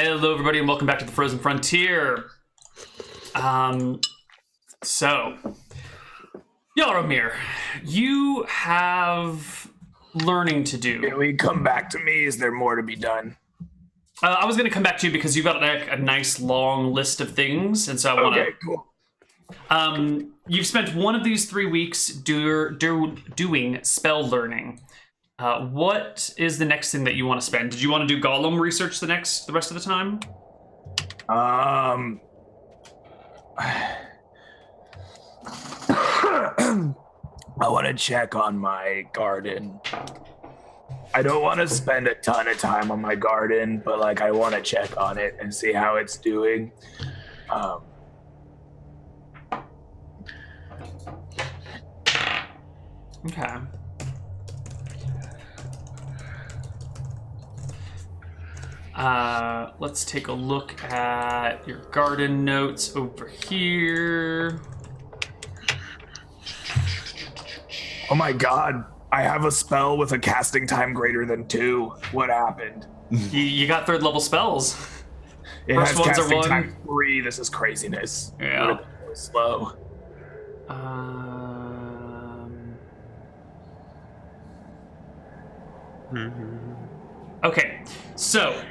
Hello, everybody, and welcome back to the Frozen Frontier. So, Yaromir, you have learning to do. Can we come back to me? Is there more to be done? I was going to come back to you because you've got a nice long list of things, and so I want to... Okay, cool. You've spent one of these 3 weeks doing spell learning. What is the next thing that you want to spend? Did you want to do Golem research the rest of the time? I want to check on my garden. I don't want to spend a ton of time on my garden, but like I want to check on it and see how it's doing. Okay. Let's take a look at your garden notes over here. Oh my god, I have a spell with a casting time greater than 2. What happened? You got 3rd level spells. It First has ones are casting 1. time 3. This is craziness. Yeah. Slow. Okay, so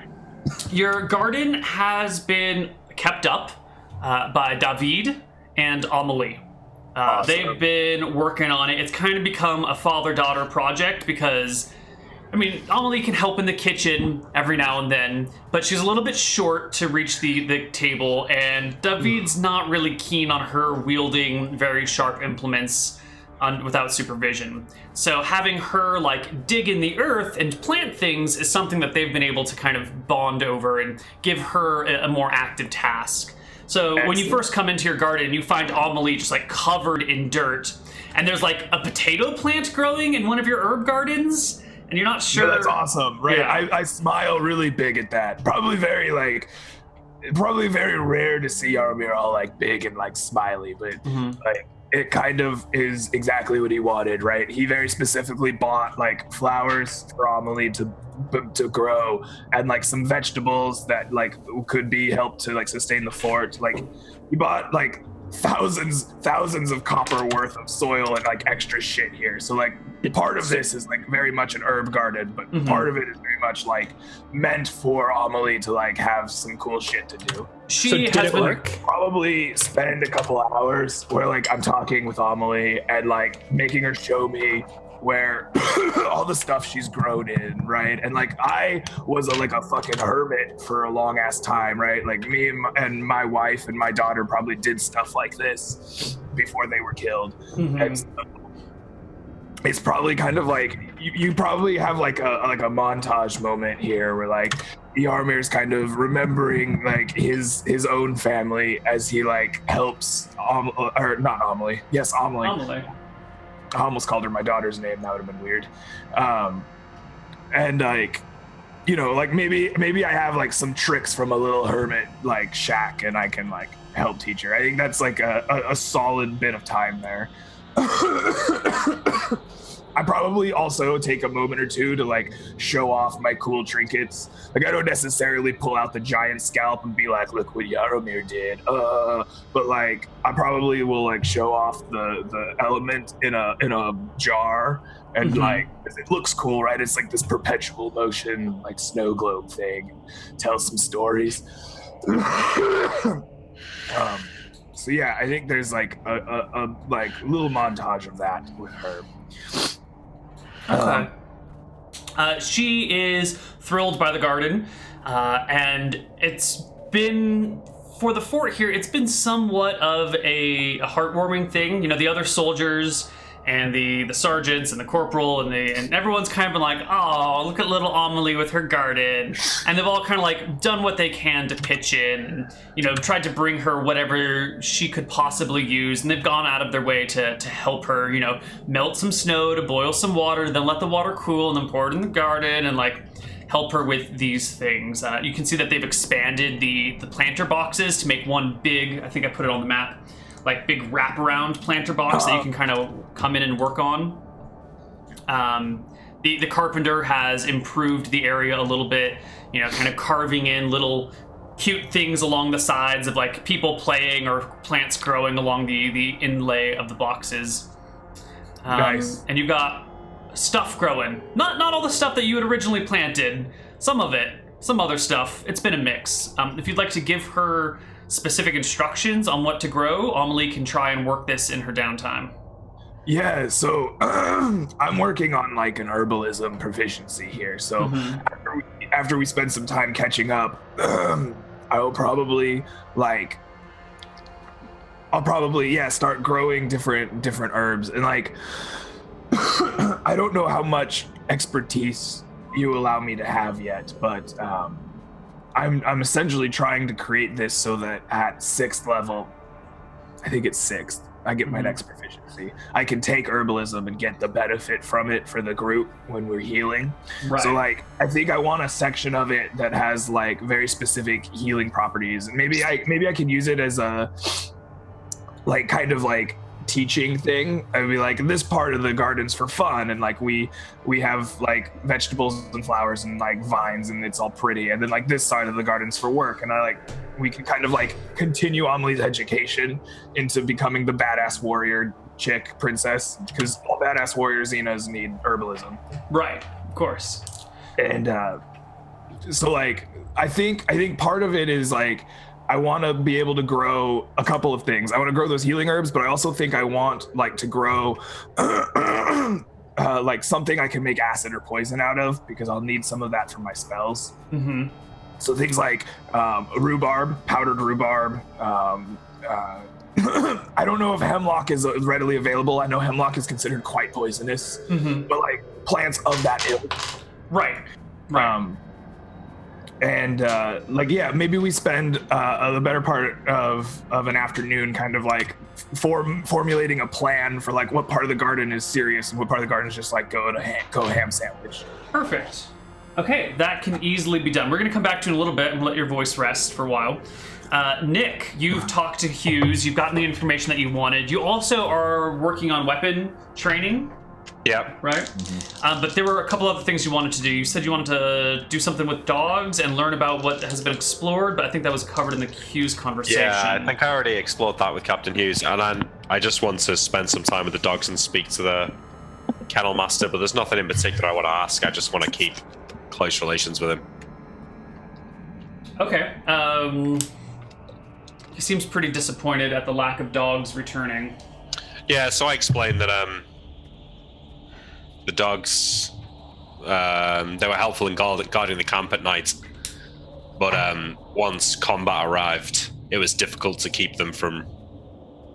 your garden has been kept up by David and Amelie. Awesome. They've been working on it. It's kind of become a father-daughter project because, I mean, Amelie can help in the kitchen every now and then, but she's a little bit short to reach the table, and David's not really keen on her wielding very sharp implements without supervision. So having her like dig in the earth and plant things is something that they've been able to kind of bond over and give her a more active task. So when you first come into your garden, you find Amelie just like covered in dirt, and there's like a potato plant growing in one of your herb gardens, and you're not sure. Yeah, that's awesome, right? Yeah. I smile really big at that. Probably very rare to see Yaromir all like big and like smiley, but like it kind of is exactly what he wanted, right? He very specifically bought like flowers for Amelie to grow, and like some vegetables that like could be helped to like sustain the fort. Like he bought like thousands of copper worth of soil and like extra shit here. So like part of this is like very much an herb garden, but part of it is very much like meant for Amelie to like have some cool shit to do. She has been Probably spend a couple hours where like I'm talking with Amelie and like making her show me where all the stuff she's grown in, right? And like I was a fucking hermit for a long ass time, right? Like me and my wife and my daughter probably did stuff like this before they were killed. And so it's probably kind of like you probably have like a montage moment here where like Yaromir's kind of remembering like his own family as he like helps Amelie. I almost called her my daughter's name. That would have been weird. And like, you know, like maybe I have like some tricks from a little hermit like shack, and I can like help teach her. I think that's like a solid bit of time there. I probably also take a moment or two to like show off my cool trinkets. Like I don't necessarily pull out the giant scalp and be like, look what Yaromir did. But like I probably will like show off the element in a jar, and like it looks cool, right? It's like this perpetual motion like snow globe thing. Tell some stories. So yeah, I think there's like a like little montage of that with her. Okay. She is thrilled by the garden, and it's been, for the fort here, it's been somewhat of a heartwarming thing. You know, the other soldiers and the sergeants and the corporal and everyone's kind of been like, oh, look at little Amelie with her garden, and they've all kind of like done what they can to pitch in, and, you know, tried to bring her whatever she could possibly use, and they've gone out of their way to help her, you know, melt some snow, to boil some water, then let the water cool, and then pour it in the garden, and like help her with these things. You can see that they've expanded the planter boxes to make one big, I think I put it on the map, like big wraparound planter box that you can kind of come in and work on. the carpenter has improved the area a little bit, kind of carving in little cute things along the sides of like people playing or plants growing along the inlay of the boxes. Nice. And you've got stuff growing. Not all the stuff that you had originally planted. Some of it, some other stuff. It's been a mix. If you'd like to give her specific instructions on what to grow, Amelie can try and work this in her downtime. Yeah, so I'm working on like an herbalism proficiency here. So after we spend some time catching up, I will probably start growing different herbs, and like I don't know how much expertise you allow me to have yet, but I'm essentially trying to create this so that at 6th level, I think it's 6th, I get my next proficiency. I can take herbalism and get the benefit from it for the group when we're healing. Right. So like, I think I want a section of it that has like very specific healing properties, and maybe I can use it as a like kind of like teaching thing. I'd be like, this part of the garden's for fun, and like we have like vegetables and flowers and like vines, and it's all pretty, and then like this side of the garden's for work, and we can kind of like continue Amelie's education into becoming the badass warrior chick princess, because all badass warrior Xenas need herbalism. Right, of course. And so like I think part of it is like I want to be able to grow a couple of things. I want to grow those healing herbs, but I also think I want like to grow like something I can make acid or poison out of, because I'll need some of that for my spells. So things like rhubarb, powdered rhubarb. I don't know if hemlock is readily available. I know hemlock is considered quite poisonous, but like plants of that ilk. Right. Maybe we spend the better part of an afternoon kind of like formulating a plan for like what part of the garden is serious and what part of the garden is just like go ham sandwich. Perfect. Okay, that can easily be done. We're going to come back to it in a little bit and let your voice rest for a while. Nick, you've talked to Hughes. You've gotten the information that you wanted. You also are working on weapon training. Yeah. Right? But there were a couple other things you wanted to do. You said you wanted to do something with dogs and learn about what has been explored, but I think that was covered in the Hughes conversation. Yeah, I think I already explored that with Captain Hughes, and then I just want to spend some time with the dogs and speak to the kennel master, but there's nothing in particular I want to ask. I just want to keep close relations with him. Okay. He seems pretty disappointed at the lack of dogs returning. Yeah, so I explained that the dogs, they were helpful in guarding the camp at night, but once combat arrived, it was difficult to keep them from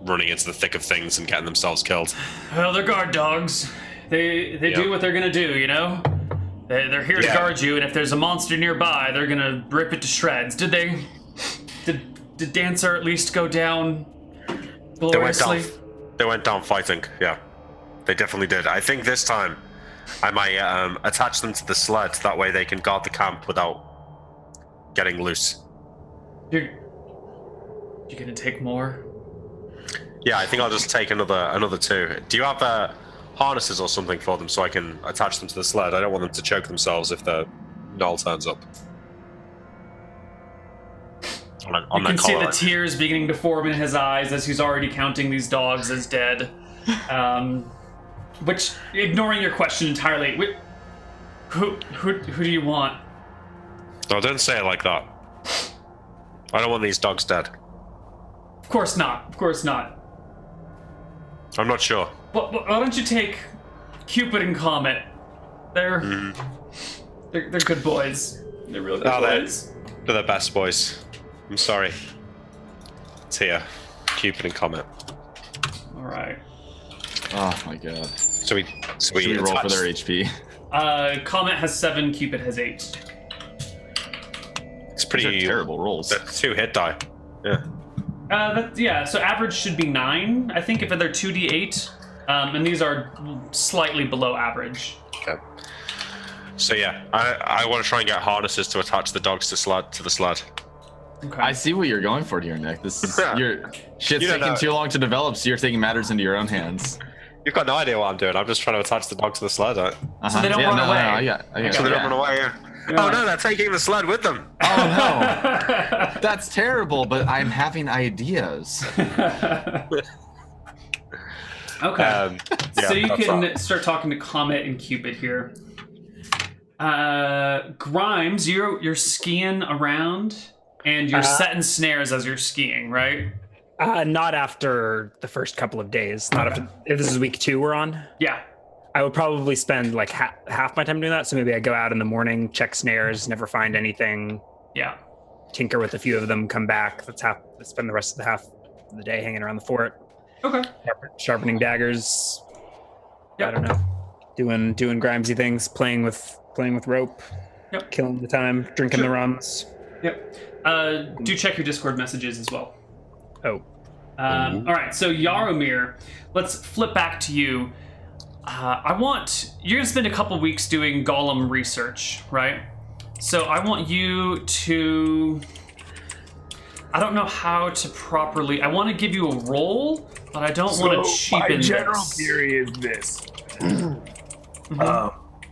running into the thick of things and getting themselves killed. Well, they're guard dogs. They do what they're gonna do, you know? They're here to guard you, and if there's a monster nearby, they're gonna rip it to shreds. Did Dancer at least go down gloriously? They went down fighting, yeah. They definitely did. I think this time I might attach them to the sled. That way they can guard the camp without getting loose. You're gonna take more? Yeah, I think I'll just take another 2. Do you have harnesses or something for them so I can attach them to the sled? I don't want them to choke themselves if the Neal turns up. You can see the tears beginning to form in his eyes as he's already counting these dogs as dead. Which, ignoring your question entirely, who do you want? No, don't say it like that. I don't want these dogs dead. Of course not. Of course not. I'm not sure. Why don't you take Cupid and Comet? They're good boys. They're real good boys. They're the best boys. I'm sorry. It's here. Cupid and Comet. All right. Oh my god. So we roll for their HP. Comet has 7, Cupid has 8. It's pretty terrible rolls. That's 2 hit die. Yeah. So average should be 9, I think, if they're 2d8. And these are slightly below average. Okay. So yeah, I want to try and get harnesses to attach the dogs to the sled. Okay. I see what you're going for here, Nick. This is shit's taking too long to develop, so you're taking matters into your own hands. You've got no idea what I'm doing. I'm just trying to attach the dog to the sled. So they don't run away. I got So they don't run away. Yeah. Oh no, they're taking the sled with them. Oh no, that's terrible. But I'm having ideas. Okay. Yeah, So you that's can right. start talking to Comet and Cupid here. Grimes, you're skiing around, and you're setting snares as you're skiing, right? Not after the first couple of days. Not after. If this is week 2 we're on, Yeah. I would probably spend like half my time doing that. So maybe I go out in the morning, check snares, never find anything, Yeah. tinker with a few of them, come back. Spend the rest of the half of the day hanging around the fort, Okay. sharpening daggers. Yep. I don't know, doing Grimesy things, playing with rope, Yep. killing the time, drinking the Sure. rums. Yep. Do check your Discord messages as well. Oh, All right, so Yaromir, let's flip back to you. You're gonna spend a couple weeks doing Golem research, right? So I want you to, I don't know how to properly, I want to give you a roll, but I don't want to cheapen my general this. theory is this.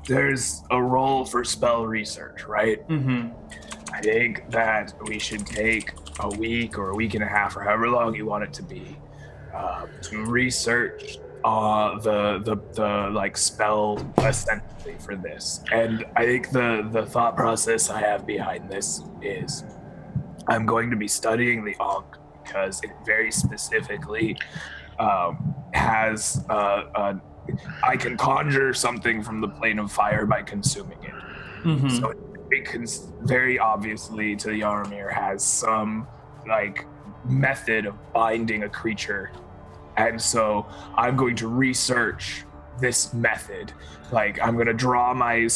There's a role for spell research, right? Mm-hmm. I think that we should take a week or a week and a half or however long you want it to be to research the like spell essentially for this. And I think the thought process I have behind this is I'm going to be studying the Ankh because it very specifically has I can conjure something from the plane of fire by consuming it. Mm-hmm. So it very obviously to the Yaromir has some like method of binding a creature, and so I'm going to research this method. Like I'm gonna draw my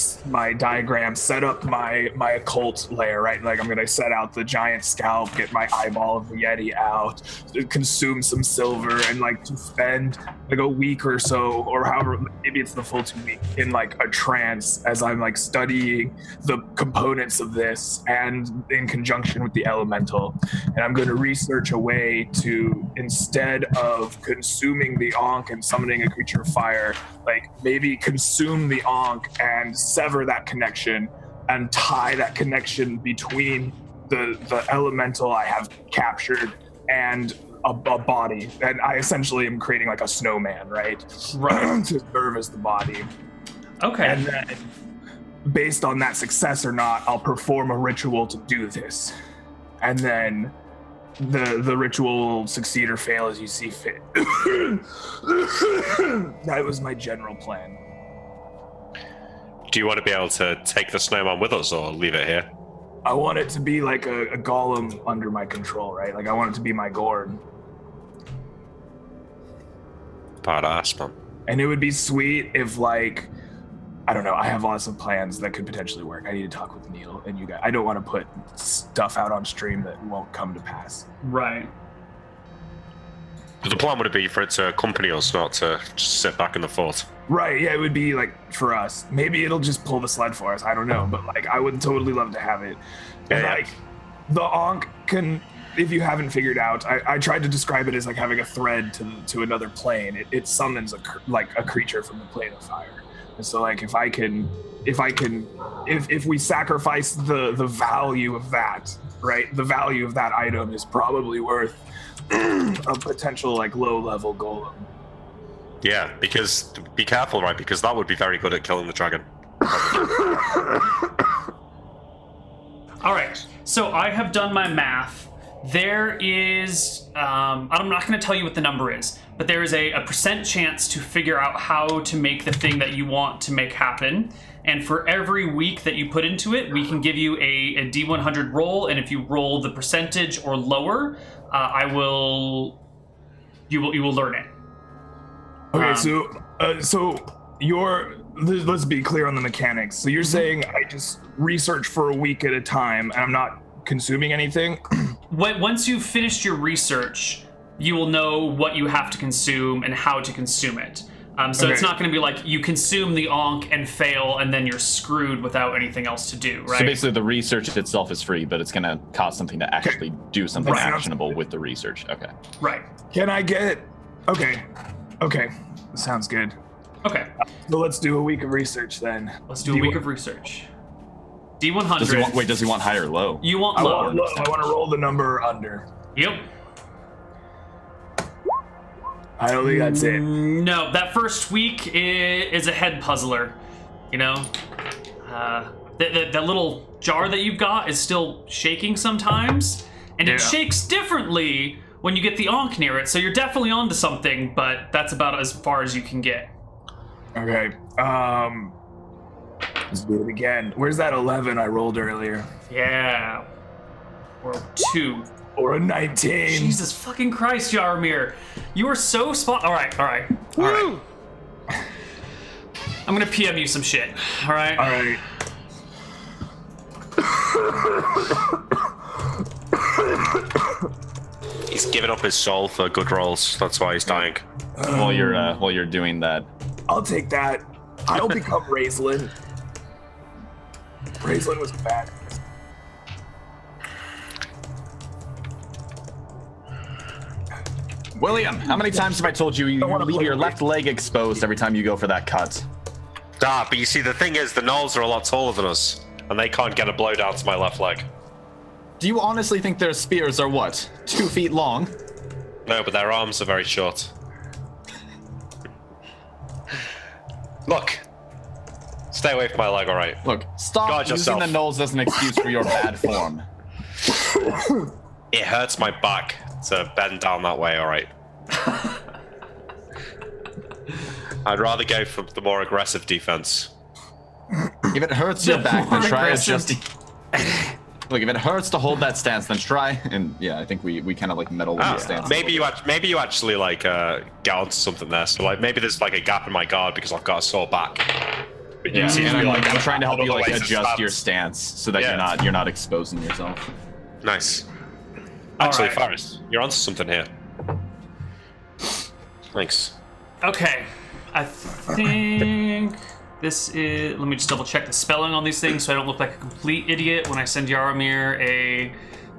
diagram, set up my occult layer, right? Like I'm gonna set out the giant scalp, get my eyeball of the Yeti out, consume some silver, and like to spend like a week or so, or however, maybe it's the full 2 weeks in like a trance as I'm like studying the components of this and in conjunction with the elemental. And I'm gonna research a way to, instead of consuming the Ankh and summoning a creature of fire, like maybe consume the Ankh and sever that connection and tie that connection between the elemental I have captured and a body. And I essentially am creating like a snowman, right? Right. To serve as the body. Okay. And then based on that success or not, I'll perform a ritual to do this. And then the ritual will succeed or fail as you see fit. That was my general plan. Do you want to be able to take the snowman with us or leave it here? I want it to be like a golem under my control, right? Like I want it to be my Gord. Badass, man. And it would be sweet if, like, I don't know, I have lots of plans that could potentially work. I need to talk with Neal and you guys. I don't want to put stuff out on stream that won't come to pass. Right. But the plan would be for it to accompany us, not to just sit back in the fort. Right, yeah, it would be like for us. Maybe it'll just pull the sled for us. I don't know, but like I would totally love to have it. And Yeah. like the Ankh can, if you haven't figured out, I tried to describe it as like having a thread to another plane. It summons a creature from the plane of fire. And so like if we sacrifice the value of that, right? The value of that item is probably worth a potential like low level golem. Yeah, because be careful, right? Because that would be very good at killing the dragon. All right. So I have done my math. There is, I'm not going to tell you what the number is, but there is a percent chance to figure out how to make the thing that you want to make happen. And for every week that you put into it, we can give you a D100 roll. And if you roll the percentage or lower, you will learn it. Okay, let's be clear on the mechanics. So you're saying I just research for a week at a time and I'm not consuming anything? Once you've finished your research, you will know what you have to consume and how to consume it. So it's not going to be like you consume the Ankh and fail and then you're screwed without anything else to do, right? So basically the research itself is free, but it's going to cost something to actually do something Right. actionable with the research. Okay. Right. Can I get... Okay. Sounds good. Okay, So let's do a week of research then. let's do a week of research. D100. Does he want high or low? You want I low. want low. I want to roll the number under. Yep. I don't think that's it. No, that first week is a head puzzler. You know, the little jar that you've got is still shaking sometimes, and it shakes differently when you get the onk near it. So you're definitely onto something, but that's about as far as you can get. Okay. Let's do it again. Where's that 11 I rolled earlier? Yeah. Or 2. Or a 19. Jesus fucking Christ, Yarmir. You are so spot. All right. I'm gonna PM you some shit. All right. All right. He's giving up his soul for good rolls. That's why he's dying. While you're doing that, I'll take that. I'll become Raislin. Raislin was bad. William, how many times have I told you you leave your left leg exposed every time you go for that cut? But you see, the thing is, the gnolls are a lot taller than us, and they can't get a blow down to my left leg. Do you honestly think their spears are what, 2 feet long? No, but their arms are very short. Look. Stay away from my leg, alright? Look, stop Guard using yourself. the nose as an excuse for your bad form. It hurts my back to bend down that way, alright? I'd rather go for the more aggressive defense. If it hurts your back, then try aggressive. adjusting. Look, if it hurts to hold that stance, then try. And yeah, I think we kind of like meddle with the stance. Maybe you actually like get onto something there. So like maybe there's like a gap in my guard because I've got a sore back. But Yeah, seem to and be, I'm trying to help you other like ways to adjust your stand. stance so that Yeah. you're not exposing yourself. Nice. Actually, right. Faris, you're onto something here. Thanks. Okay. I think this is. Let me just double check the spelling on these things so I don't look like a complete idiot when I send Yaramir a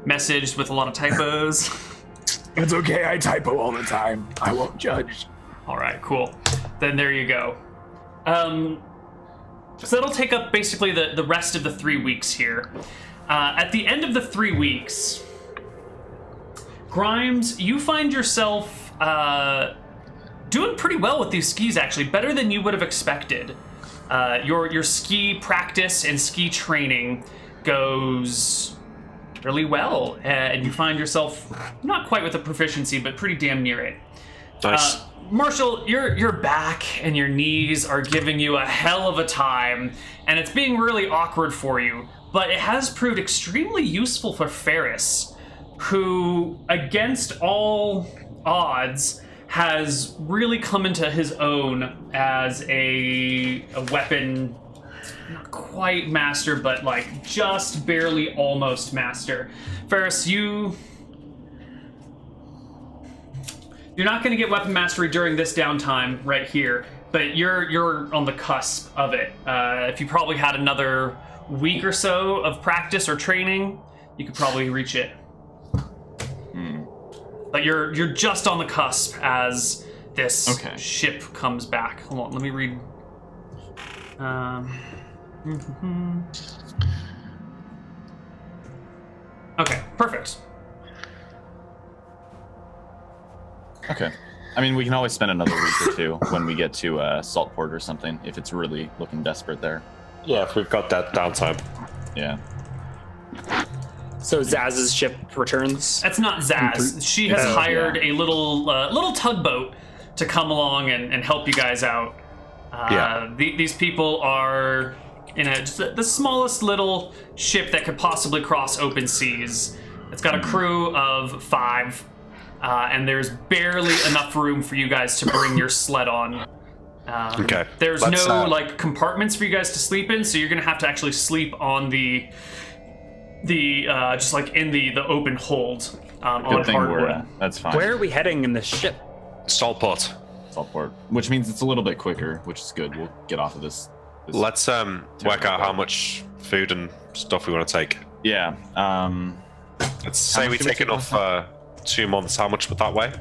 message with a lot of typos. It's okay. I typo all the time. I won't judge. All right, cool. Then there you go. So that'll take up basically the rest of the 3 weeks here. At the end of the 3 weeks, Grimes, you find yourself doing pretty well with these skis, actually, better than you would have expected. Your ski practice and ski training goes really well, and you find yourself not quite with a proficiency, but pretty damn near it. Nice. Marshall, your back and your knees are giving you a hell of a time, and it's being really awkward for you, but it has proved extremely useful for Ferris, who, against all odds, has really come into his own as a weapon, not quite master, but like just barely almost master. Ferris, you're not going to get weapon mastery during this downtime right here, but you're on the cusp of it. If you probably had another week or so of practice or training, you could probably reach it. But you're just on the cusp as this ship comes back. Hold on, let me read. Okay, perfect. Okay. I mean, we can always spend another week or two when we get to Saltport or something, if it's really looking desperate there. Yeah, if we've got that downtime. Yeah. So Zaaz's ship returns. That's not Zaaz. She has hired a little tugboat to come along and help you guys out. These people are in just the smallest little ship that could possibly cross open seas. It's got a crew of 5, and there's barely enough room for you guys to bring your sled on. Okay. There's no like compartments for you guys to sleep in, so you're gonna have to actually sleep on the just like in the open hold on hardwood. That's fine. Where are we heading in this ship? Saltport. Saltport, which means it's a little bit quicker, which is good. We'll get off of this. Let's work out how much food and stuff we want to take. Yeah. Let's say much we do we take take enough 2 months. How much would that weigh?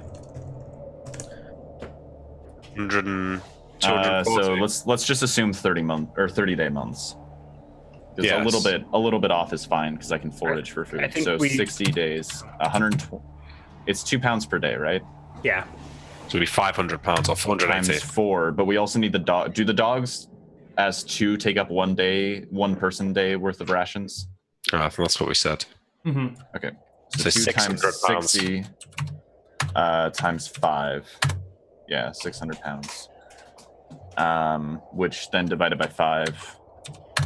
100 and So 240. let's just assume 30-day months. Because Yes. a little bit off is fine because I can forage for I food. think So we- 60 days, 120. It's 2 pounds per day, right? Yeah. So it'd be 500 pounds or 480. Times 4. But we also need the dog. Do the dogs as 2 take up 1 person day worth of rations? I think that's what we said. Mm-hmm. Okay. So 2 600 times pounds. 60 times 5. Yeah, 600 pounds. Which then divided by 5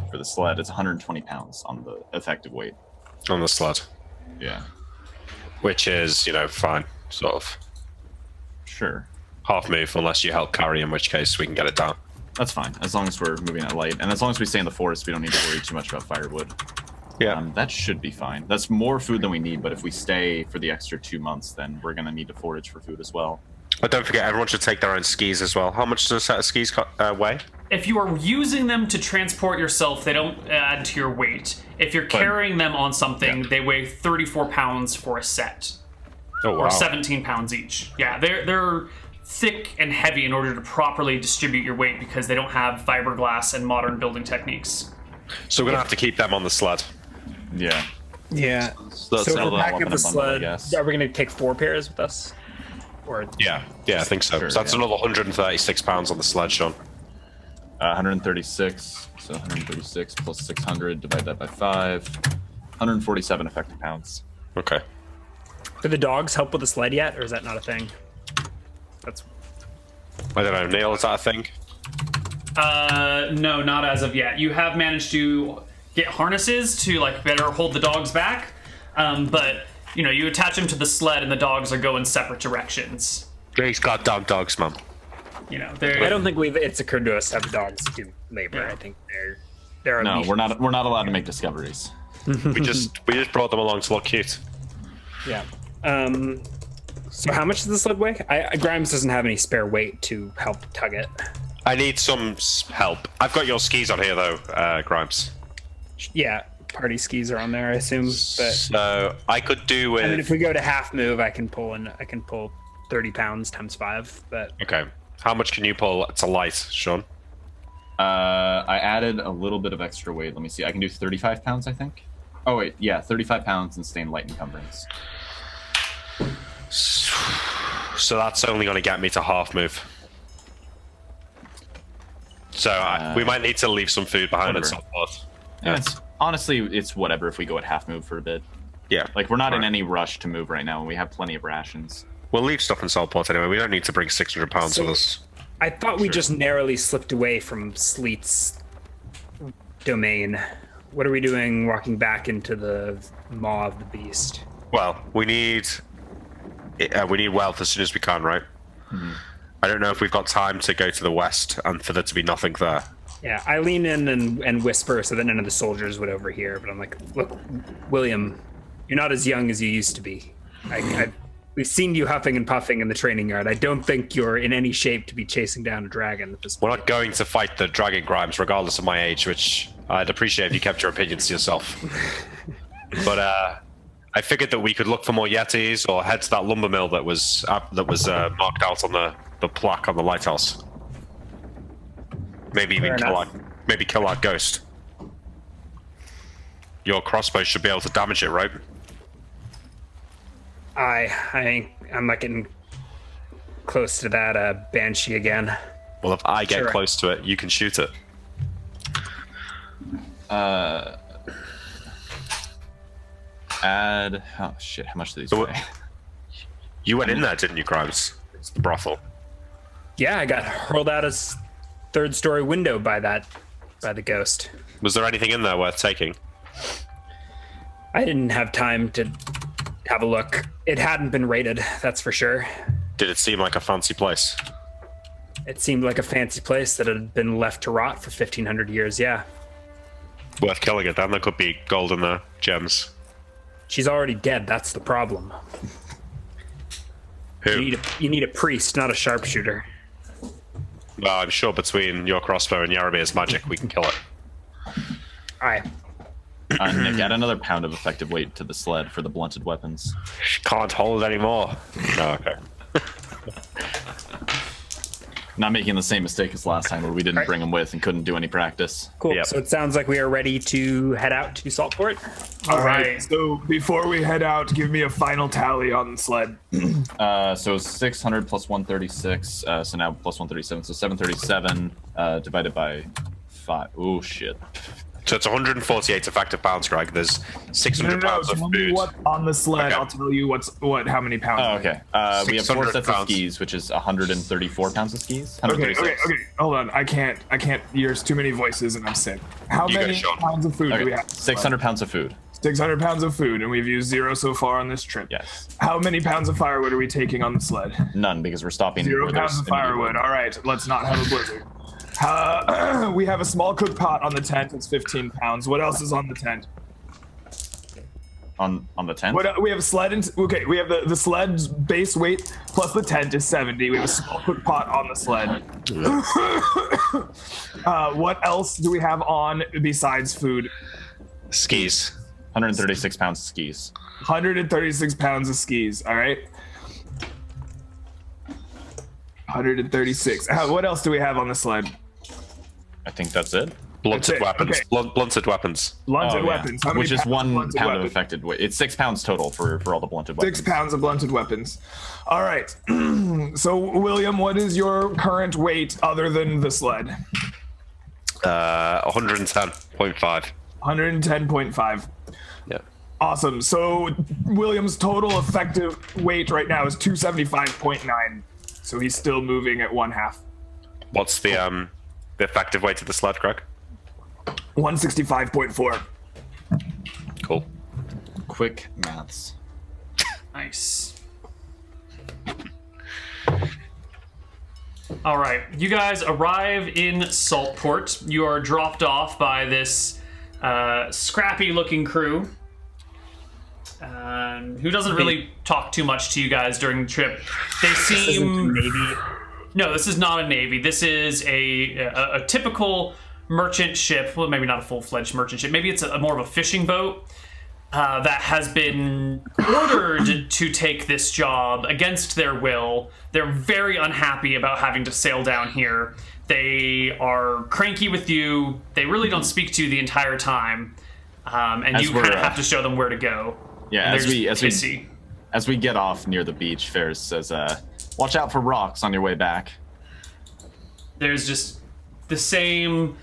for the sled, it's 120 pounds on the effective weight. On the sled. Yeah. Which is, fine. Sort of. Sure. Half move unless you help carry, in which case we can get it down. That's fine. As long as we're moving at light. And as long as we stay in the forest, we don't need to worry too much about firewood. Yeah. That should be fine. That's more food than we need, but if we stay for the extra 2 months, then we're going to need to forage for food as well. But don't forget, everyone should take their own skis as well. How much does a set of skis weigh? If you are using them to transport yourself, they don't add to your weight. If you're carrying them on something, they weigh 34 pounds for a set. Oh, wow. Or 17 pounds each. Yeah, they're thick and heavy in order to properly distribute your weight because they don't have fiberglass and modern building techniques. So we're going to have to keep them on the sled. Yeah. Yeah. So that's So if another we're back weapon at the bundle, I sled, guess. are we going to take 4 pairs with us? Or Yeah, I think so. Sure, So that's yeah. another 136 pounds on the sled, Sean. 136. So 136 plus 600, divide that by 5. 147 effective pounds. Okay. do the dogs help with the sled yet, or is that not a thing? That's I don't know, Neal, is that a thing? No, not as of yet. You have managed to get harnesses to better hold the dogs back, but you attach them to the sled and the dogs are going separate directions. These goddamn dogs, man. They're I don't think it's occurred to us to have dogs do labor. Yeah. I think they're a No, leash. we're not allowed to make discoveries. We just brought them along to look cute. Yeah. So how much does the sled weigh? Grimes doesn't have any spare weight to help tug it. I need some help. I've got your skis on here though, Grimes. Yeah, party skis are on there, I assume. But So I could do with. I mean, if we go to half move, I can pull 30 pounds times 5. But Okay. How much can you pull to light, Sean? I added a little bit of extra weight. Let me see. I can do 35 pounds, I think. Oh wait, yeah, 35 pounds and stay in light encumbrance. So that's only going to get me to half move. So we might need to leave some food behind at whatever. some point. Yeah, honestly, it's whatever if we go at half move for a bit. Yeah. Like, we're not in Right. any rush to move right now, and we have plenty of rations. We'll leave stuff in Saltport anyway. We don't need to bring 600 pounds with us. I thought we just narrowly slipped away from Sleet's domain. What are we doing walking back into the maw of the beast? Well, we need wealth as soon as we can, right? Mm-hmm. I don't know if we've got time to go to the west and for there to be nothing there. Yeah, I lean in and whisper so that none of the soldiers would overhear. But I'm like, look, William, you're not as young as you used to be. We've seen you huffing and puffing in the training yard. I don't think you're in any shape to be chasing down a dragon at this We're point. not going to fight the dragon, Grimes, regardless of my age, which I'd appreciate if you kept your opinions to yourself. But I figured that we could look for more yetis or head to that lumber mill that was marked out on the plaque on the lighthouse. Maybe even Fair kill our ghost. Your crossbow should be able to damage it, right? I'm not getting close to that banshee again. Well, if I get Sure. close to it, you can shoot it. Add... Oh, shit. How much do these So weigh? You went in there, didn't you, Grimes? It's the brothel. Yeah, I got hurled out a third-story window by the ghost. Was there anything in there worth taking? I didn't have time to have a look. It hadn't been raided, that's for sure. Did it seem like a fancy place? It seemed like a fancy place that had been left to rot for 1,500 years, yeah. Worth killing it then. There could be gold in there, gems. She's already dead, that's the problem. Who? You need a priest, not a sharpshooter. Well, I'm sure between your crossbow and Yaramir's magic, we can kill it. Alright. Nick, add another pound of effective weight to the sled for the blunted weapons. She can't hold it anymore. Oh, okay. not making the same mistake as last time where we didn't bring him with and couldn't do any practice. Cool. Yep. So it sounds like we are ready to head out to Saltport. All right. So before we head out, give me a final tally on the sled. So 600 plus 136. So now plus 137. So 737 divided by 5. Oh shit. So it's 148 effective pounds, Greg. There's 600 pounds of Tell me food. what on the sled. Okay. I'll tell you how many pounds. Oh, okay. We have 4 600 sets of pounds. skis, which is 134 pounds of skis. Okay, 136. okay. Hold on. I can't. There's too many voices and I'm sick. How You go, many Sean. pounds of food do we Okay. have? 600 pounds of food. 600 pounds of food, and we've used 0 so far on this trip. Yes. How many pounds of firewood are we taking on the sled? None, because we're stopping. 0 where there's pounds of immediate firewood. wood. All right, let's not have a blizzard. We have a small cook pot on the tent. It's 15 pounds. What else is on the tent? On the tent? We have a sled. Okay, we have the sled's base weight plus the tent is 70. We have a small cook pot on the sled. What else do we have on besides food? Skis. 136 pounds of skis. 136 pounds of skis. All right. 136. What else do we have on the sled? I think that's it. Blunted it. weapons. Okay. Blunted weapons. Blunted Oh, yeah. weapons. How many Which is pounds of 1 blunted pound of weapons? affected weight. It's 6 pounds total for all the blunted 6 weapons. pounds of blunted weapons. All right. So, William, what is your current weight other than the sled? 110.5. 110.5. Yeah. Awesome. So, William's total effective weight right now is 275.9. So he's still moving at 1/2. What's the effective weight of the sled, Greg? 165.4. Cool. Quick maths. Nice. All right, you guys arrive in Saltport. You are dropped off by this scrappy-looking crew who doesn't really talk too much to you guys during the trip. They seem Navy. No, this is not a navy. This is a typical merchant ship. Well, maybe not a full-fledged merchant ship. Maybe it's more of a fishing boat that has been ordered to take this job against their will. They're very unhappy about having to sail down here. They are cranky with you. They really don't speak to you the entire time, and As you we're, kind of have to show them where to go. Yeah, And as they're we just pissy. as we get off near the beach, Ferris says, "Watch out for rocks on your way back." There's just the same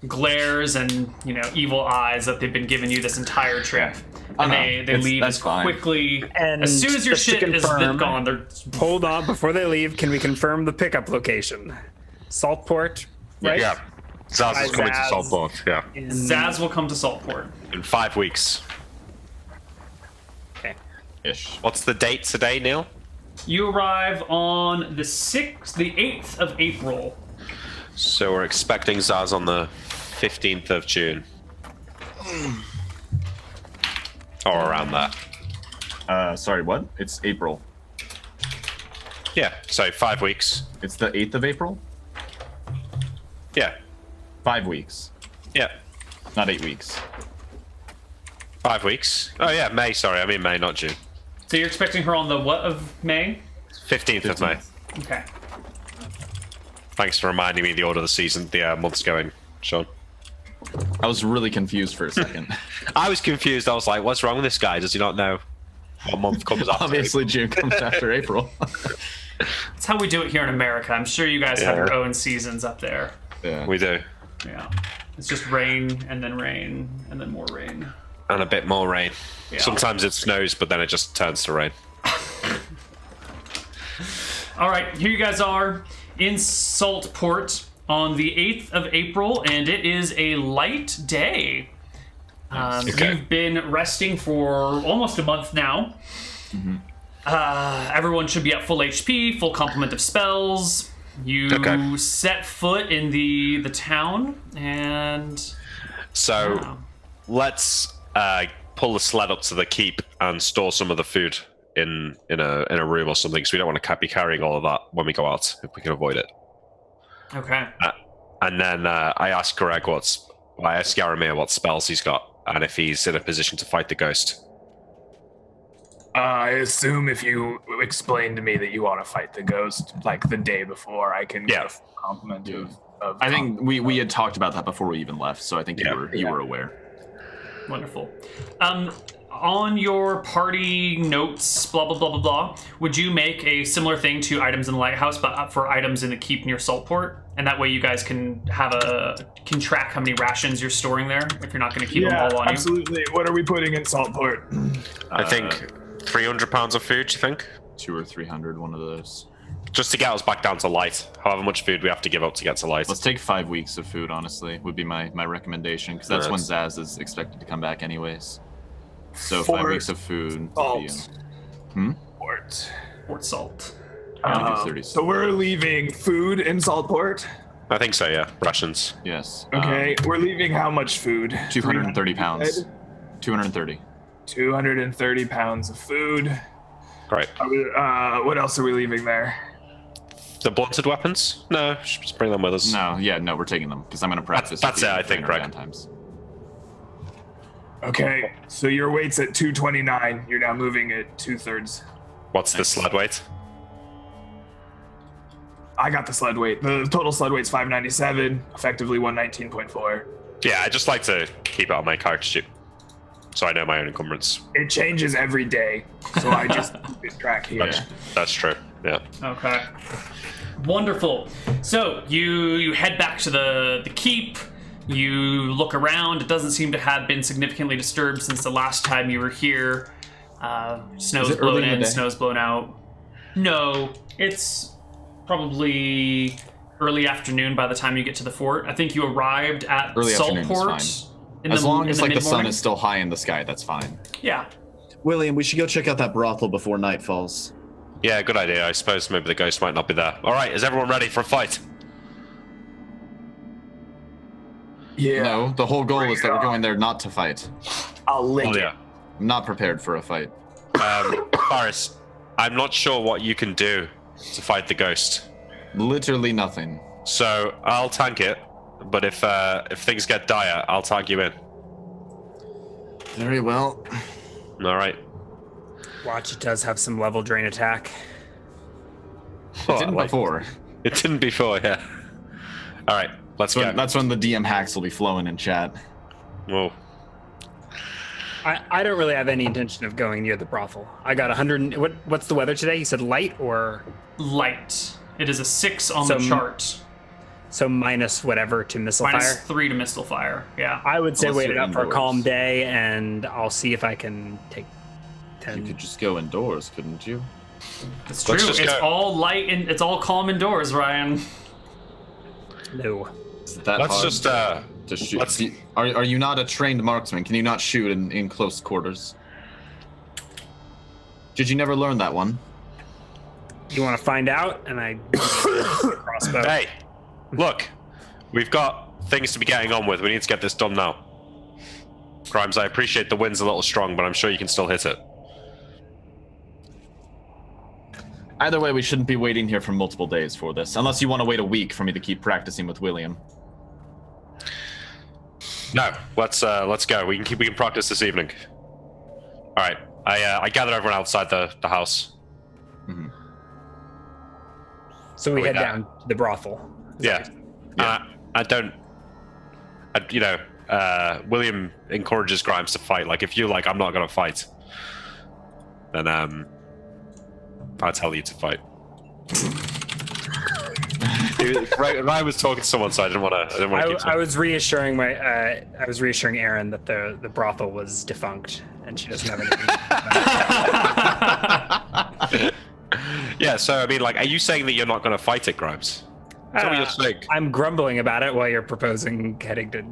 glares and evil eyes that they've been giving you this entire trip, and they leave that's as fine. quickly And as soon as your just to shit is confirm- gone. They're Hold on, before they leave, can we confirm the pickup location? Saltport, right? Yeah. Zaaz is coming to Zaaz. Saltport. Yeah. Zaz will come to Saltport. In 5 weeks. Okay. Ish. What's the date today, Neal? You arrive on the 8th of April. So we're expecting Zaaz on the 15th of June. Or around that. Sorry, what? It's April. Yeah, so 5 weeks. It's the 8th of April? Yeah. 5 weeks, Yeah. not 8 weeks. 5 weeks. Oh yeah, May, sorry. I mean May, not June. So you're expecting her on the what of May? 15th of May. Okay. Thanks for reminding me the order of the season, the month's going, Sean. I was really confused for a second. I was confused. I was like, what's wrong with this guy? Does he not know what month comes after? Obviously, June comes after April. That's how we do it here in America. I'm sure you guys have Yeah. your own seasons up there. Yeah. We do. Yeah. It's just rain and then more rain. And a bit more rain. Yeah. Sometimes it snows, but then it just turns to rain. All right, here you guys are in Saltport on the 8th of April, and it is a light day. Okay. You've been resting for almost a month now. Everyone should be at full HP, full complement of spells. You Okay. set foot in the town, and So wow. let's pull the sled up to the keep and store some of the food in a room or something, because we don't want to be carrying all of that when we go out, if we can avoid it. Okay. And then I ask Yaramir what spells he's got, and if he's in a position to fight the ghost. I assume if you explain to me that you want to fight the ghost like the day before, I can get a full compliment of I think we had talked about that before we even left, so I think you were aware. Wonderful. On your party notes, blah, blah, blah, blah, blah, would you make a similar thing to items in the lighthouse, but for items in the keep near Saltport? And that way you guys can can track how many rations you're storing there if you're not going to keep them all on you. Absolutely. What are we putting in Saltport? I think 300 pounds of food, you think? 200 or 300, one of those. Just to get us back down to light. However much food we have to give up to get to light. Let's take 5 weeks of food, honestly, would be my recommendation, because that's when Zaaz is expected to come back anyways. So 5 weeks of food. Salt. Port Salt. So we're leaving food in Saltport? I think so, yeah. Rations. Yes. Okay, we're leaving how much food? 230 pounds. 230. 230 pounds of food. Great. What else are we leaving there? The blunted weapons? No, just bring them with us. No, we're taking them, because I'm going to practice. That's it, I think, Greg. Times. Okay, so your weight's at 229. You're now moving at 2/3. What's the sled weight? I got the sled weight. The total sled weight's 597, effectively 119.4. Yeah, I just like to keep it on my character sheet, so I know my own encumbrance. It changes every day, so I just keep it track here. That's true. Yeah. Okay. Wonderful. So you head back to the keep. You look around. It doesn't seem to have been significantly disturbed since the last time you were here. Snow's blown in, snow's blown out. No, it's probably early afternoon by the time you get to the fort. I think you arrived at Saltport. As long as the sun is still high in the sky, that's fine. Yeah. William, we should go check out that brothel before night falls. Yeah, good idea. I suppose maybe the ghost might not be there. All right, is everyone ready for a fight? Yeah. No, the whole goal is that we're going there not to fight. I'll lick it. Yeah. I'm not prepared for a fight. Faris, I'm not sure what you can do to fight the ghost. Literally nothing. So I'll tank it, but if things get dire, I'll tag you in. Very well. All right. Watch, it does have some level drain attack. It didn't before. It didn't before, yeah. All right, let's go. That's when the DM hacks will be flowing in chat. Whoa. I don't really have any intention of going near the brothel. I got 100. What's the weather today? You said light or light? It is a 6 on the chart. So minus whatever to missile fire. -3 to missile fire. Yeah. I would say wait it up for a indoors. calm day, and I'll see if I can take 10. You could just go indoors, couldn't you? It's true. Let's just It's go. all light and it's all calm indoors, Ryan. No. Is it that Let's hard just to shoot? Are you not a trained marksman? Can you not shoot in close quarters? Did you never learn that one? You want to find out? And I crossbow. Hey, look, we've got things to be getting on with. We need to get this done now. Grimes, I appreciate the wind's a little strong, but I'm sure you can still hit it. Either way, we shouldn't be waiting here for multiple days for this, unless you want to wait a week for me to keep practicing with William. No, let's go. We can practice this evening. All right, I gather everyone outside the house. Mm-hmm. So we head down to the brothel. Yeah. William encourages Grimes to fight. Like, if you're like, I'm not gonna fight, then I tell you to fight. I was talking to someone, so I didn't want to. I was reassuring Erin that the brothel was defunct and she doesn't have anything. Yeah. So I mean, like, are you saying that you're not going to fight it, Grimes? Is that what you're saying? I'm grumbling about it while you're proposing heading to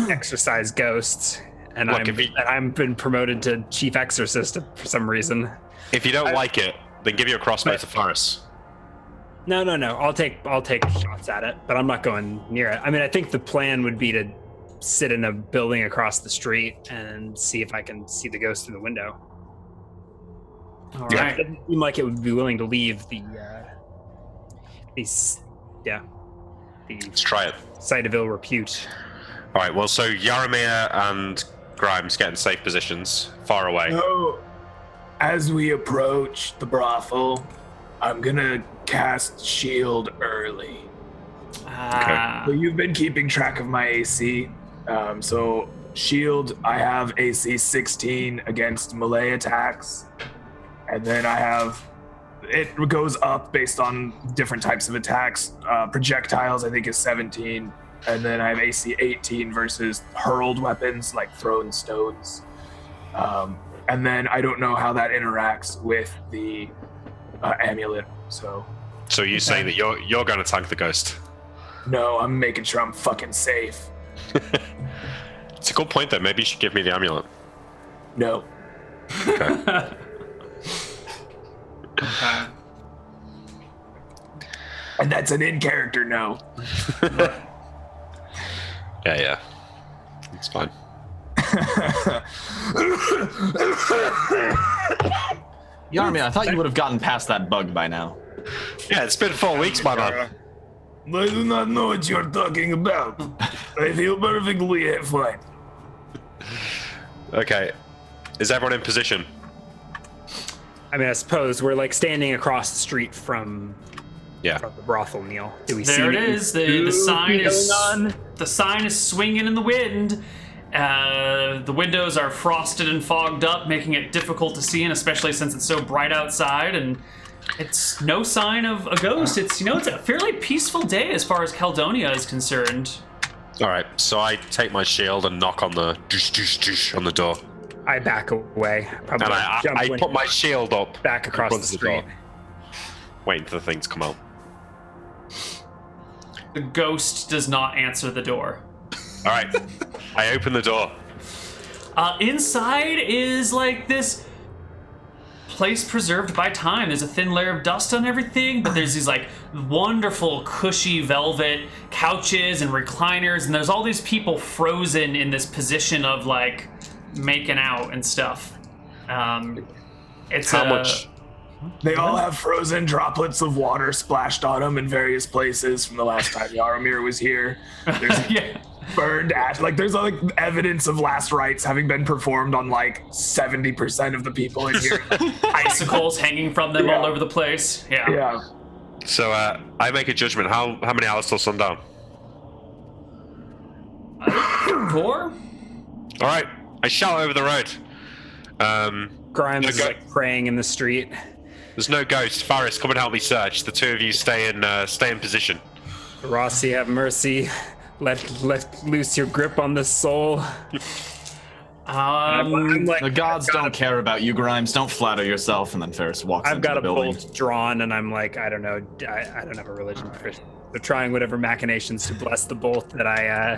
exorcise ghosts, and Look, I've been promoted to chief exorcist for some reason. If you don't like it, then give your crossbow to Faris. No. I'll take shots at it, but I'm not going near it. I mean, I think the plan would be to sit in a building across the street and see if I can see the ghost through the window. All Yeah, right. it doesn't seem like it would be willing to leave the Let's try it. site of ill repute. All right. Well, so Yaramir and Grimes get in safe positions, far away. So, as we approach the brothel, I'm gonna cast shield early. So you've been keeping track of my AC. So shield, I have AC 16 against melee attacks. And then I have, it goes up based on different types of attacks. Projectiles, I think, is 17. And then I have AC 18 versus hurled weapons, like thrown stones. And then I don't know how that interacts with the amulet, so... So you say that you're going to tank the ghost? No, I'm making sure I'm fucking safe. It's a good point, though. Maybe you should give me the amulet. No. Okay. And that's an in-character no. Yeah. It's fine. Yarmy, I thought you would have gotten past that bug by now. Yeah, it's been 4 weeks, my man. I do not know what you're talking about. I feel perfectly fine. Okay. Is everyone in position? I mean, I suppose we're like standing across the street from Yeah. the brothel, Neal. Do we see There it anything is. The sign going is on? the sign is swinging in the wind. The windows are frosted and fogged up, making it difficult to see, and especially since it's so bright outside. And it's no sign of a ghost. It's it's a fairly peaceful day as far as Caledonia is concerned. All right. So I take my shield and knock on the on the door, I back away. Probably and I jump put my shield up back across in the front of street. door, waiting for the thing to come out. The ghost does not answer the door. All right. I open the door. Inside is like this place preserved by time. There's a thin layer of dust on everything, but there's these like wonderful cushy velvet couches and recliners, and there's all these people frozen in this position of like making out and stuff. It's How much? They all have frozen droplets of water splashed on them in various places from the last time Yaramir was here. There's yeah. burned ash. Like, there's like evidence of last rites having been performed on like 70% of the people in here. Icicles hanging from them Yeah. all over the place. Yeah. Yeah. So I make a judgment. How many hours till sundown? 4? All right. I shout over the road. Grimes is Okay. like praying in the street. There's no ghost. Faris, come and help me search. The two of you stay in position. Rossi, have mercy. Let loose your grip on this soul. I'm like, The gods don't care about you, Grimes. Don't flatter yourself. And then Ferris walks I've into got the a building. bolt drawn, and I'm like, I don't know. I don't have a religion. They're trying whatever machinations to bless the bolt that I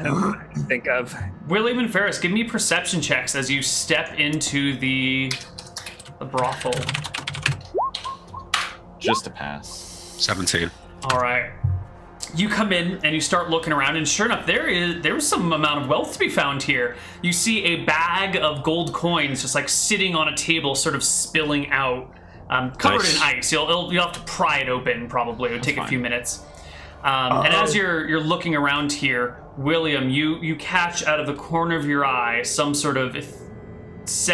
think of. William and Ferris, give me perception checks as you step into the brothel. Just a pass. 17. All right. You come in and you start looking around, and sure enough, there's some amount of wealth to be found here. You see a bag of gold coins just like sitting on a table, sort of spilling out, covered Nice. in ice. You'll have to pry it open probably. It would take a few minutes. And as you're looking around here, William, you catch out of the corner of your eye some sort of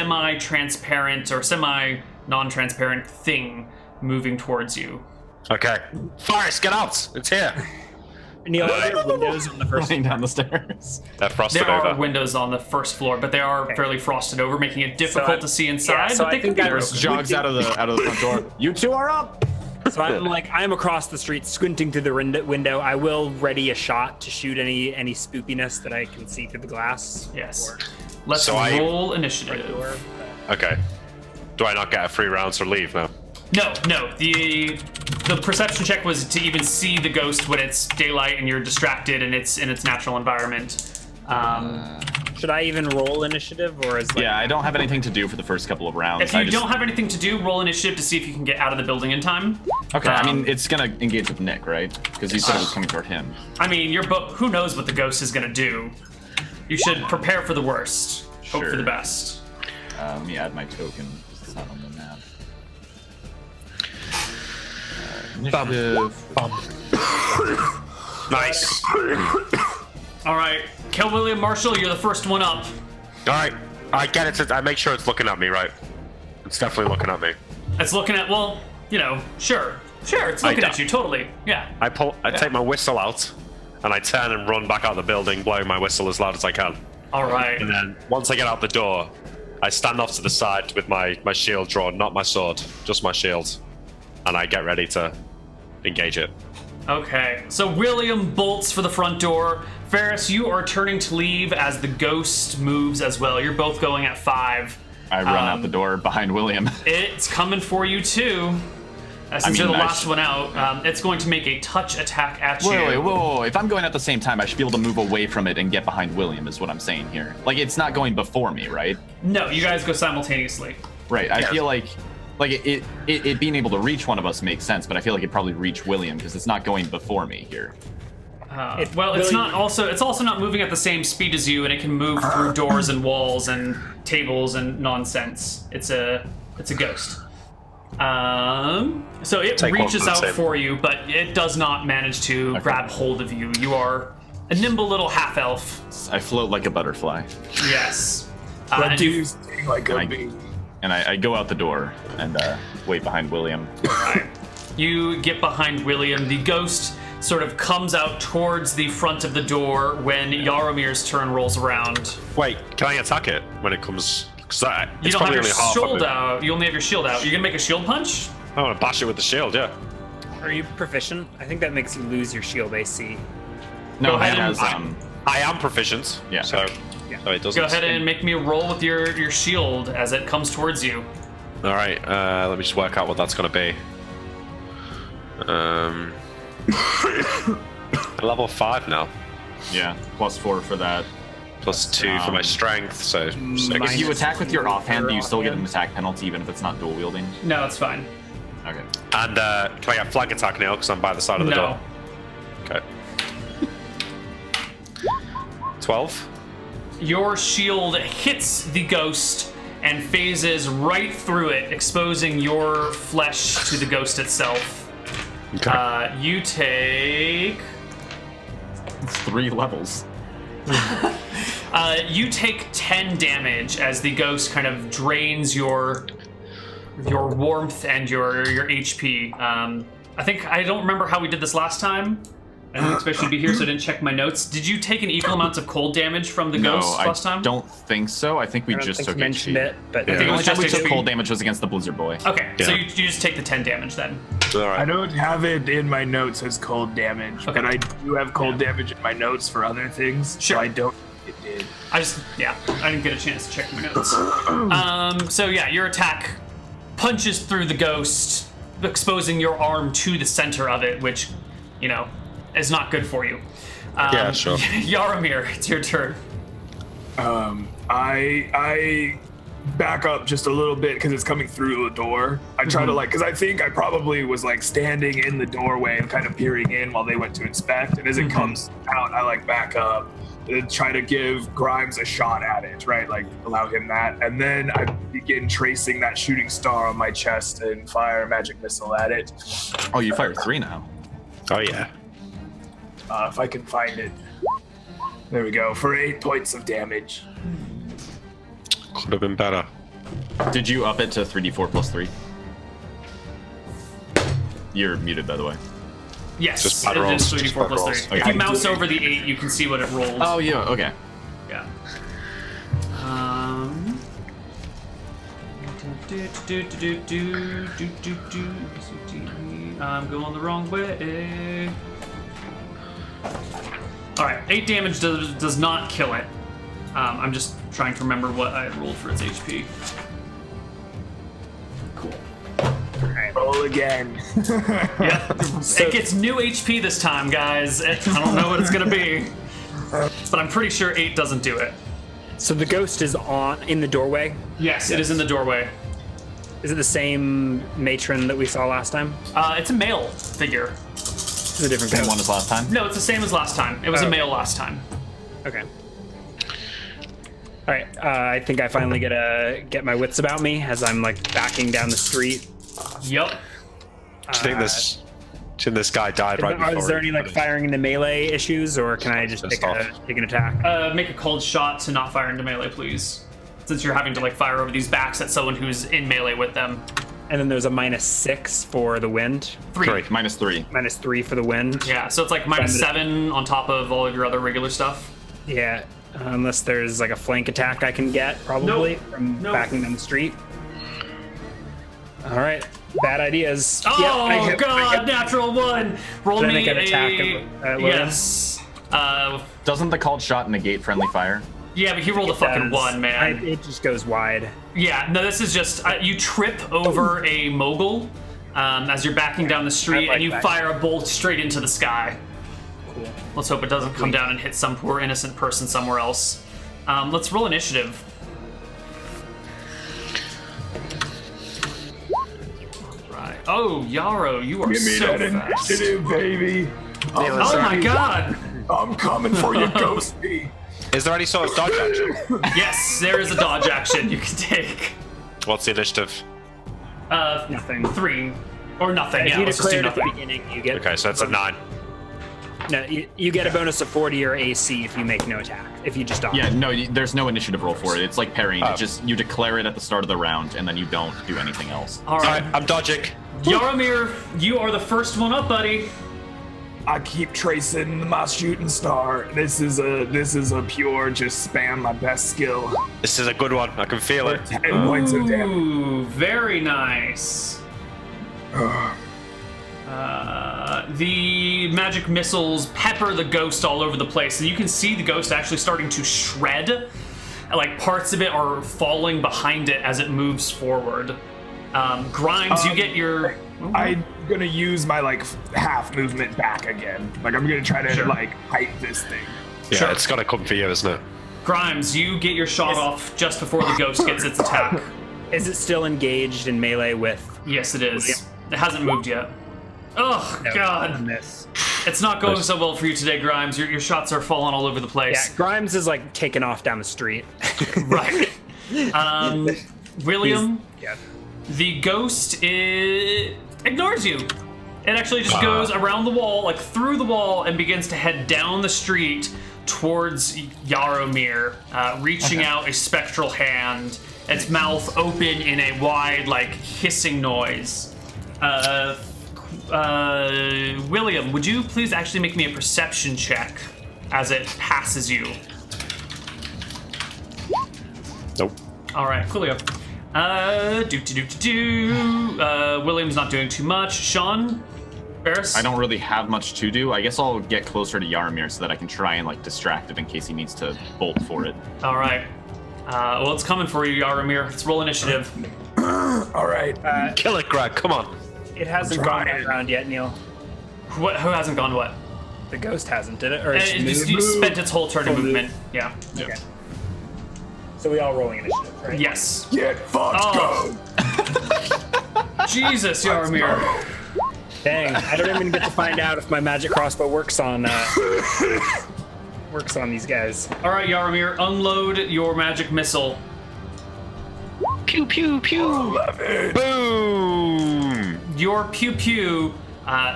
semi-transparent or semi-non-transparent thing moving towards you. Okay. Faris, get out! It's here. Neal, are there windows on the first Running down the stairs. They're frosted There are over. windows on the first floor, but they are fairly frosted over, making it difficult to see inside. so but they I can think be I broken. was Jogs out of the front door. You two are up. So I'm across the street, squinting through the window. I will ready a shot to shoot any spoopiness that I can see through the glass. Yes. Or Let's So I- roll initiative. door. Okay. Do I not get a free round or leave now? No. The perception check was to even see the ghost when it's daylight and you're distracted and it's in its natural environment. Should I even roll initiative, or is like, Yeah, I don't have anything to do for the first couple of rounds. If you I just- don't have anything to do, roll initiative to see if you can get out of the building in time. Okay, I mean, it's gonna engage with Nick, right? Because you said it was coming toward him. I mean, who knows what the ghost is gonna do? You should prepare for the worst, hope for Sure. the best. Let me add my token. 'Cause it's not on the map. Initiative. Nice. All right, kill William Marshall. You're the first one up. All right. I get it. I make sure it's looking at me, right? It's definitely looking at me. It's looking at, well, you know, sure, it's looking at you, totally, yeah. I take my whistle out, and I turn and run back out the building, blowing my whistle as loud as I can. All right. And then once I get out the door, I stand off to the side with my shield drawn, not my sword, just my shield, and I get ready to engage it. Okay, so William bolts for the front door. Ferris, you are turning to leave as the ghost moves as well. You're both going at 5. I run out the door behind William. It's coming for you too. Since you're the last one out, it's going to make a touch attack at you. Whoa. If I'm going at the same time, I should be able to move away from it and get behind William, is what I'm saying here. Like, it's not going before me, right? No, you guys go simultaneously. Right, I feel like it being able to reach one of us makes sense, but I feel like it'd probably reach William because it's not going before me here. It's also not moving at the same speed as you, and it can move through doors and walls and tables and nonsense. It's a ghost. So it reaches out for you, but it does not manage to grab hold of you. You are a nimble little half elf. I float like a butterfly. Yes. But do sting like a bee. And I go out the door and wait behind William. Right. You get behind William. The ghost sort of comes out towards the front of the door when Yaromir's turn rolls around. Wait, can I attack it when it comes? You don't have your shield out. You only have your shield out. You're gonna make a shield punch? I want to bash it with the shield, yeah. Are you proficient? I think that makes you lose your shield AC. No, I am proficient. Yeah. So it doesn't. Go ahead and make me a roll with your shield as it comes towards you. All right. Let me just work out what that's gonna be. Level 5 now. Yeah, +4 for that. +2 for my strength, so 6. If you attack with your offhand, do you still get an attack penalty even if it's not dual wielding? No, it's fine. Okay. And can I get flank attack now because I'm by the side of the door? Okay. 12. Your shield hits the ghost and phases right through it, exposing your flesh to the ghost itself. Okay. You take... It's 3 levels. You take 10 damage as the ghost kind of drains your warmth and your HP. I don't remember how we did this last time. I didn't expect you to be here, so I didn't check my notes. Did you take an equal amount of cold damage from the ghost last time? I don't think so. I think we just took mentioned HP. it, but I think it was just we took HP. cold damage was against the Blizzard Boy. Okay, so Yeah. you just take the 10 damage then. All right. I don't have it in my notes as cold damage, but I do have cold damage in my notes for other things. Sure. So I don't think it did. I didn't get a chance to check my notes. So yeah, your attack punches through the ghost, exposing your arm to the center of it, which, you know, is not good for you. Yeah, sure. Yaromir, it's your turn. I back up just a little bit because it's coming through the door. I try to because I think I probably was standing in the doorway and kind of peering in while they went to inspect. And as it comes out, I back up and try to give Grimes a shot at it, right? Allow him that. And then I begin tracing that shooting star on my chest and fire a magic missile at it. Oh, you fire 3 now. Oh yeah. If I can find it. There we go, for 8 points of damage. Could have been better. Did you up it to 3d4 +3? You're muted, by the way. Yes, Just bad it rolls, is 3d4 just bad plus 3. rolls. If Okay. you mouse over the 8, you can see what it rolls. Oh, yeah, okay. Yeah. I'm going the wrong way. Alright, 8 damage does not kill it. I'm just trying to remember what I rolled for its HP. Cool. Roll again. Yeah, it gets new HP this time, guys. I don't know what it's gonna be, but I'm pretty sure 8 doesn't do it. So the ghost is in the doorway. Yes, it is in the doorway. Is it the same matron that we saw last time? It's a male figure. It's a different Same ghost. one as last time? No, it's the same as last time. It was a male last time. Okay. All right. I think I finally get my wits about me as I'm backing down the street. Yep. Do you think this guy died right before? Is there any firing into melee issues, or can I just take an attack? Make a cold shot to not fire into melee, please. since you're having to like fire over these backs at someone who's in melee with them. And then there's a -6 for the wind. 3. Three. -3. -3 for the wind. Yeah, so it's like -7 on top of all of your other regular stuff. Yeah. Unless there's like a flank attack I can get, probably, from backing down the street. All right. Bad ideas. Oh, I hit. natural 1. Roll Did I me make an attack at William? yes. Doesn't the called shot negate friendly fire? Yeah, but he rolled a fucking 1, man. It just goes wide. Yeah, no, this is just you trip over a mogul as you're backing down the street, like and you that. fire a bolt straight into the sky. Cool. Let's hope it doesn't come down and hit some poor innocent person somewhere else. Let's roll initiative. Right. Oh, Yarrow, you are Give me so that fast. initiative, baby. Oh my god! I'm coming for you, Ghosty. Is there any sort of dodge action? Yes, there is a dodge action you can take. What's the initiative? Nothing. 3. Or nothing, If yeah, you let's just do declared at the nothing. beginning, you get. Okay, so that's a 9. No, you get a bonus of 4 to your AC if you make no attack. If you just dodge. Yeah, no, there's no initiative roll for it. It's like parrying. Oh. It's just you declare it at the start of the round, and then you don't do anything else. Alright. I'm dodging. Yaromir, you are the first one up, buddy. I keep tracing my shooting star. This is a pure just spam my best skill. This is a good one. I can feel it. 10 points of damage. Ooh, very nice. The magic missiles pepper the ghost all over the place, and you can see the ghost actually starting to shred. Like parts of it are falling behind it as it moves forward. Grimes, you get your. I'm gonna use my like half movement back again. Like I'm gonna try to Sure. like hype this thing. Yeah, Sure. it's got to come for you, isn't it? Grimes, you get your shot off just before the ghost gets its attack. Is it still engaged in melee with? Yes, it is. It hasn't moved yet. Oh No, God, miss. it's not going so well for you today, Grimes. Your shots are falling all over the Yeah, place. Grimes is like taking off down the street. Right. William, Yeah. the ghost ignores you. It actually just goes around the wall, like through the wall, and begins to head down the street towards Yaromir, reaching out a spectral hand, its mouth open in a wide, like, hissing noise. William, would you please actually make me a perception check as it passes you? Nope. All right, coolio. William's not doing too much. Sean, Barris? I don't really have much to do. I guess I'll get closer to Yaromir so that I can try and like distract it in case he needs to bolt for it. All right. Well, it's coming for you, Yaromir. Let's roll initiative. All right. Kill it, Greg. Come on. It hasn't gone trying. that round yet, Neil. Who hasn't gone what? The ghost hasn't, did it? Or it's It just moved? spent its whole turn of Full move. movement. Yeah. Okay. So we all rolling initiative, right? Yes. Get fucked, Oh. go. Jesus, Yaromir. Dang, I don't even get to find out if my magic crossbow works on these guys. All right, Yaromir, unload your magic missile. Pew, pew, pew. 11. Boom. Your pew pew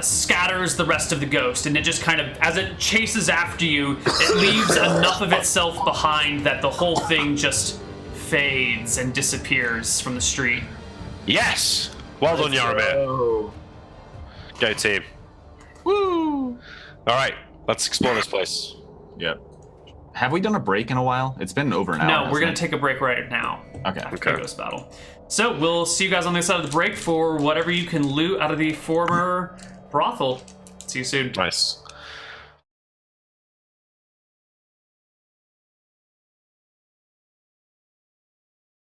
scatters the rest of the ghost, and it just kind of, as it chases after you, it leaves enough of itself behind that the whole thing just fades and disappears from the street. Yes. Well done, Yaromir. Oh. Go team. Woo. All right, let's explore this place. Yep. Have we done a break in a while? It's been over an hour. No, we're hasn't gonna it? take a break right now. Okay. After Okay. the ghost battle. So we'll see you guys on the other side of the break for whatever you can loot out of the former brothel. See you soon. Nice.